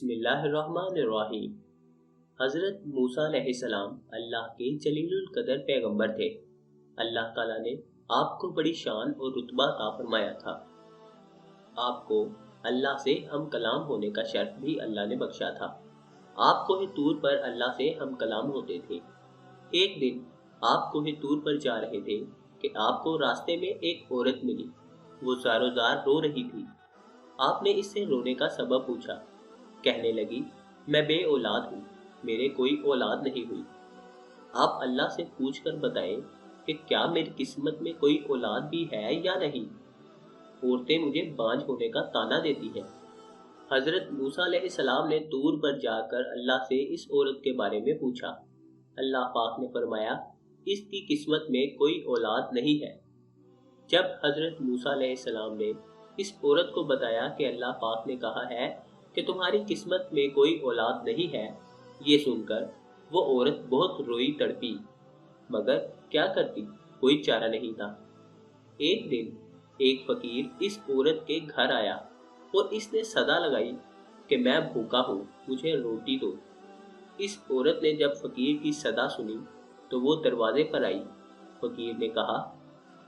बिस्मिल्लाहिर्रहमानिर्रहीम। हज़रत मूसा अलैहिस्सलाम अल्लाह के जलीलुल कदर पैगंबर थे। अल्लाह ताला ने आपको बड़ी शान और रुतबा अता फरमाया था। आपको अल्लाह से हम कलाम होने का शर्फ भी अल्लाह ने बख्शा था। आप कोहे तूर पर अल्लाह से हम कलाम होते थे। एक दिन आप कोहे तूर पर जा रहे थे कि आपको रास्ते में एक औरत मिली। वो ज़ारो-ज़ार रो रही थी। आपने इससे रोने का सबब पूछा। कहने लगी, मैं बे औलाद हूँ, मेरे कोई औलाद नहीं हुई। आप अल्लाह से पूछ कर बताएं कि क्या मेरी किस्मत में कोई औलाद भी है या नहीं। औरतें मुझे बांझ होने का ताना देती हैं। हज़रत मूसा अलैहिस्सलाम ने तूर पर जाकर अल्लाह से इस औरत के बारे में पूछा। अल्लाह पाक ने फरमाया, इसकी किस्मत में कोई औलाद नहीं है। जब हज़रत मूसा अलैहिस्सलाम ने इस औरत को बताया कि अल्लाह पाक ने कहा है कि तुम्हारी किस्मत में कोई औलाद नहीं है, ये सुनकर वो औरत बहुत रोई तड़पी, मगर क्या करती, कोई चारा नहीं था। एक दिन एक फकीर इस औरत के घर आया और इसने सदा लगाई कि मैं भूखा हूँ, मुझे रोटी दो। इस औरत ने जब फकीर की सदा सुनी तो वो दरवाजे पर आई। फकीर ने कहा,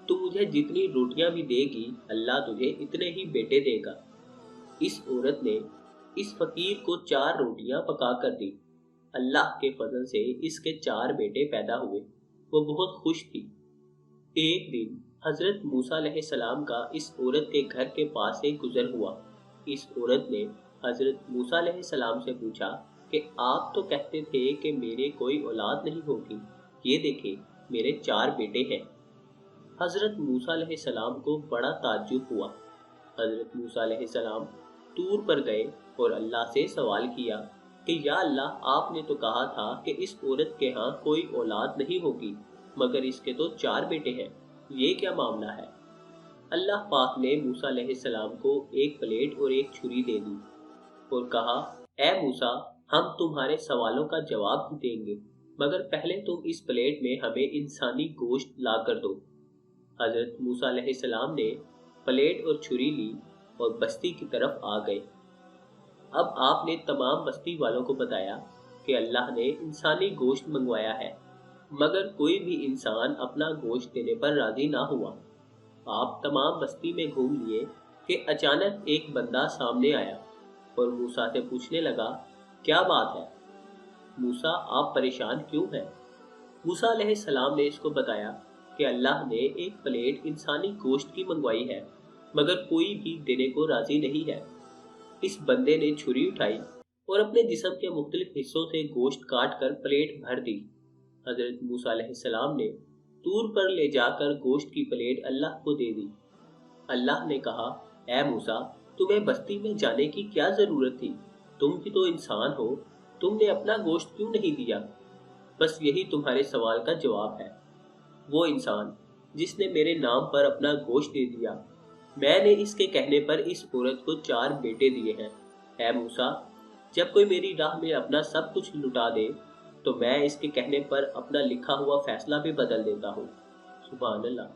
तू मुझे जितनी रोटियां भी देगी, अल्लाह तुझे इतने ही बेटे देगा। इस औरत ने इस फकीर को 4 रोटियां पका कर दी। अल्लाह के फजल से इसके 4 बेटे पैदा हुए। वो बहुत खुश थी। एक दिन हजरत मूसा अलैहिस्सलाम का इस औरत के घर के पास से गुजर हुआ। इस औरत ने हजरत मूसा अलैहिस्सलाम से पूछा कि आप तो कहते थे कि मेरे कोई औलाद नहीं होगी, ये देखे मेरे 4 बेटे हैं। हजरत मूसा अलैहिस्सलाम को बड़ा ताज्जुब हुआ। हजरत मूसा अलैहिस्सलाम तूर पर गए और अल्लाह से सवाल किया कि या अल्लाह, आपने तो कहा था कि इस औरत के यहाँ कोई औलाद नहीं होगी, मगर इसके तो 4 बेटे हैं, ये क्या मामला है। अल्लाह पाक ने मूसा अलैहिस्सलाम को एक प्लेट और एक छुरी दे दी और कहा, ए मूसा, हम तुम्हारे सवालों का जवाब भी देंगे, मगर पहले तुम इस प्लेट में हमें इंसानी गोश्त ला कर दो। हजरत मूसा अलैहिस्सलाम ने प्लेट और छुरी ली और बस्ती की तरफ आ गए। अब आपने तमाम बस्ती वालों को बताया कि अल्लाह ने इंसानी गोश्त मंगवाया है, मगर कोई भी इंसान अपना गोश्त देने पर राजी ना हुआ। आप तमाम बस्ती में घूम लिए कि अचानक एक बंदा सामने आया और मूसा से पूछने लगा, क्या बात है मूसा, आप परेशान क्यों हैं। मूसा अलैहिस्सलाम ने इसको बताया कि अल्लाह ने एक प्लेट इंसानी गोश्त की मंगवाई है, मगर कोई भी देने को राजी नहीं है। इस बंदे ने छुरी उठाई और अपने जिस्म के मुख्तलिफ हिस्सों से गोश्त काट कर प्लेट भर दी। हजरत मूसा अलैहिस्सलाम ने तूर पर ले जाकर गोश्त की प्लेट अल्लाह को दे दी। अल्लाह ने कहा, ए मूसा, तुम्हें बस्ती में जाने की क्या जरूरत थी, तुम भी तो इंसान हो, तुमने अपना गोश्त क्यों नहीं दिया। बस यही तुम्हारे सवाल का जवाब है। वो इंसान जिसने मेरे नाम पर अपना गोश्त दे दिया, मैंने इसके कहने पर इस औरत को 4 बेटे दिए हैं। ऐ मूसा, जब कोई मेरी राह में अपना सब कुछ लुटा दे तो मैं इसके कहने पर अपना लिखा हुआ फैसला भी बदल देता हूँ। सुभान अल्लाह।